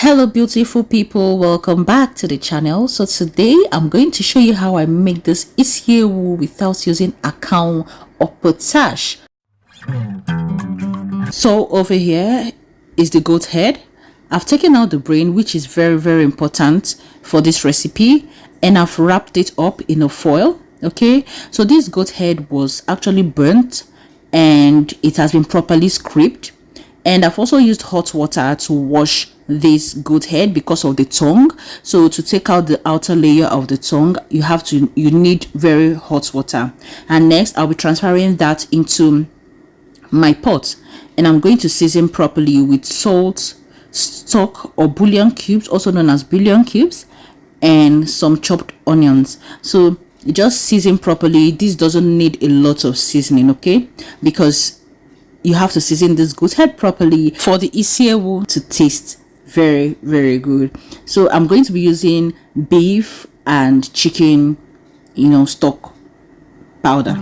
Hello beautiful people, welcome back to the channel. So today I'm going to show you how I make this isyewu without using akanwu or potash. So over here is the goat head. I've taken out the brain, which is very important for this recipe, and I've wrapped it up in a foil. Okay, so this goat head was actually burnt and it has been properly scraped, and I've also used hot water to wash this goat head because of the tongue. So to take out the outer layer of the tongue, you need very hot water. And next I'll be transferring that into my pot, and I'm going to season properly with salt, stock or bouillon cubes, also known as bouillon cubes, and some chopped onions. So just season properly. This doesn't need a lot of seasoning, okay, because you have to season this goat head properly for the isyewu to taste very good. So I'm going to be using beef and chicken, stock powder.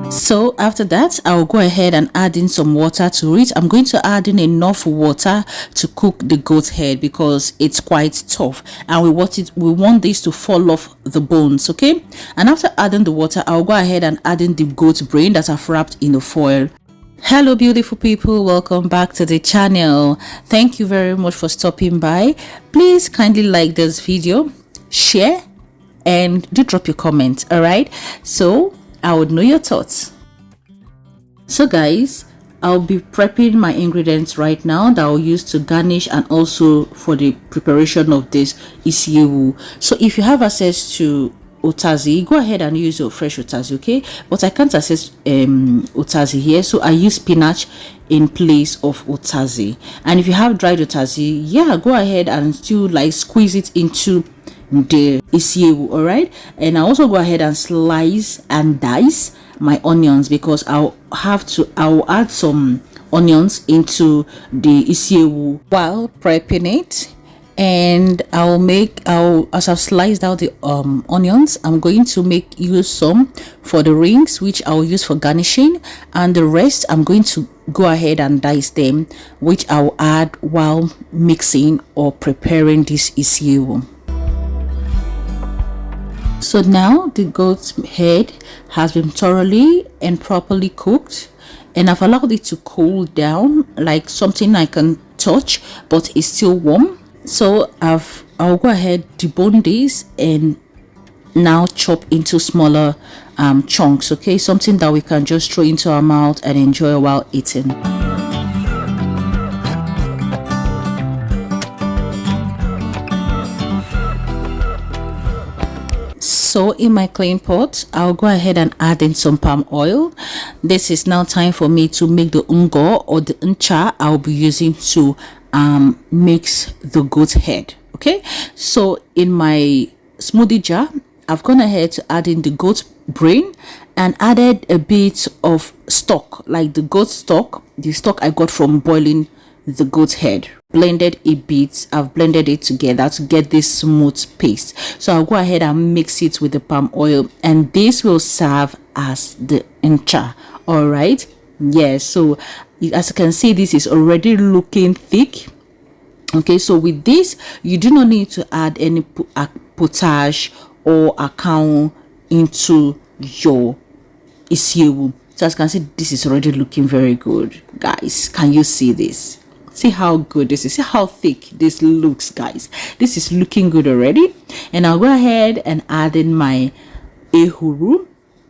So after that, I'll go ahead and add in some water to it. I'm going to add in enough water to cook the goat head because it's quite tough, and we want this to fall off the bones, okay? And after adding the water, I'll go ahead and add in the goat brain that I've wrapped in the foil. Hello beautiful people, welcome back to the channel. Thank you very much for stopping by. Please kindly like this video, share, and do drop your comment. All right, so I would know your thoughts. So guys, I'll be prepping my ingredients right now that I'll use to garnish and also for the preparation of this isyewu. So if you have access to utazi, go ahead and use your fresh utazi, okay? But I can't access utazi here, so I use spinach in place of utazi. And if you have dried utazi, yeah, go ahead and still squeeze it into the isyewu. All right, and I also go ahead and slice and dice my onions because I'll add some onions into the isyewu while prepping it. And as I've sliced out the onions, I'm going to use some for the rings, which I'll use for garnishing, and the rest I'm going to go ahead and dice them, which I'll add while mixing or preparing this isyewu. So now the goat's head has been thoroughly and properly cooked, and I've allowed it to cool down like something I can touch, but it's still warm. So I'll go ahead, debone this, and now chop into smaller chunks, okay, something that we can just throw into our mouth and enjoy while eating. So in my clean pot, I'll go ahead and add in some palm oil. This is now time for me to make the ungo or the ncha I'll be using to mix the goat head, okay? So in my smoothie jar, I've gone ahead to add in the goat brain and added a bit of stock, like the goat stock, the stock I got from boiling the goat head. Blended a bit. I've blended it together to get this smooth paste. So I'll go ahead and mix it with the palm oil, and this will serve as the ncha. All right, yes. So as you can see, this is already looking thick, okay? So with this, you do not need to add any potash or akanwu into your isyewu. So as you can see, this is already looking very good. Guys, can you see this? See how good this is. See how thick this looks, guys. This is looking good already. And I'll go ahead and add in my ehuru.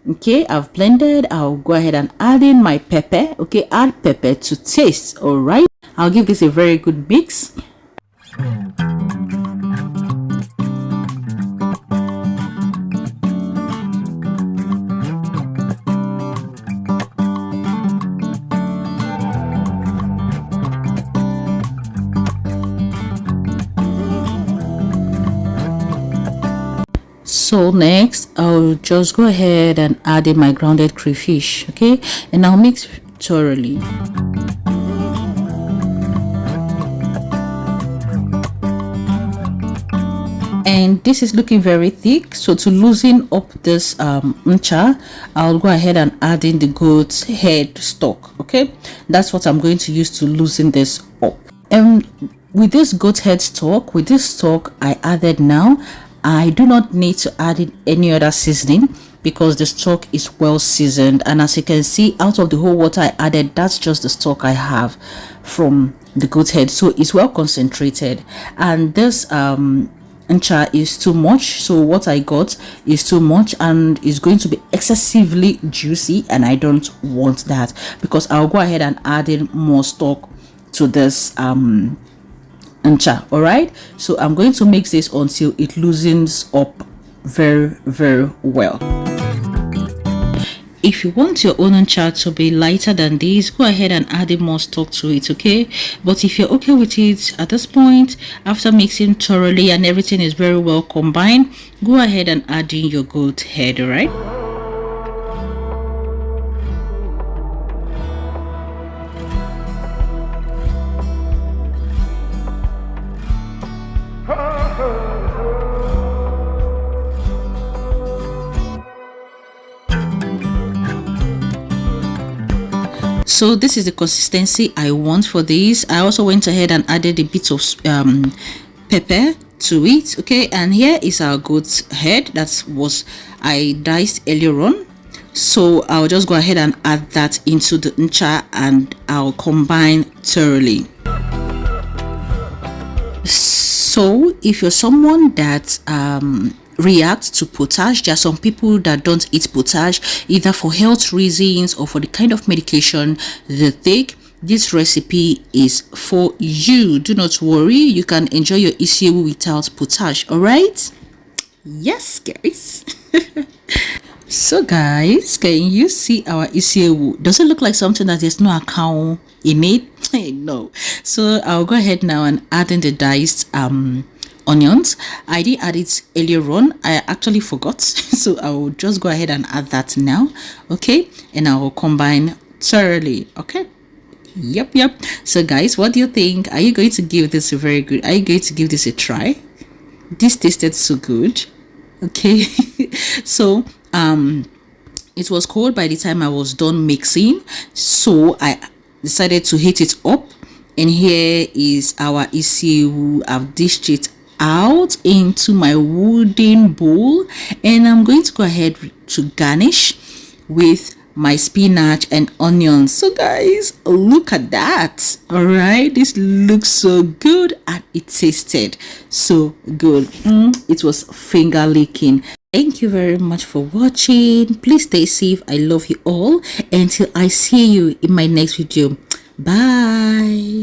Okay, I've blended. I'll go ahead and add in my pepper. Okay, add pepper to taste. All right, I'll give this a very good mix. So next I'll just go ahead and add in my grounded crayfish, okay, and I'll mix thoroughly. and this is looking very thick. So to loosen up this ncha, I'll go ahead and add in the goat's head stock. Okay, that's what I'm going to use to loosen this up. And with this goat head stock, with this stock I added now, I do not need to add in any other seasoning because the stock is well seasoned. And as you can see, out of the whole water I added, that's just the stock I have from the goat head, so it's well concentrated. And this ncha is too much, so what I got is too much and is going to be excessively juicy, and I don't want that, because I'll go ahead and add in more stock to this ncha. All right, so I'm going to mix this until it loosens up very well. If you want your own ncha to be lighter than this, go ahead and add in more stock to it, okay? But if you're okay with it at this point, after mixing thoroughly and everything is very well combined, go ahead and add in your goat head. All right, so this is the consistency I want for this. I also went ahead and added a bit of pepper to it, okay? And here is our goat's head that was I diced earlier on. So I'll just go ahead and add that into the ncha and I'll combine thoroughly. So if you're someone that react to potash, there are some people that don't eat potash either for health reasons or for the kind of medication they take. This recipe is for you. Do not worry, you can enjoy your isiewu without potash. All right, yes guys. So guys, can you see our isiewu? Does it look like something that there's no akanwu in it? No. So I'll go ahead now and add in the diced onions. I did add it earlier on, I actually forgot. So I will just go ahead and add that now, okay? And I will combine thoroughly. Okay, yep. So guys, what do you think? Are you going to give this a very good, are you going to give this a try? This tasted so good, okay? So it was cold by the time I was done mixing, so I decided to heat it up. And here is our isiewu. I've dished it out into my wooden bowl, and I'm going to go ahead to garnish with my spinach and onions. So guys, look at that. All right, this looks so good and it tasted so good. It was finger licking. Thank you very much for watching. Please stay safe. I love you all. Until I see you in my next video. Bye.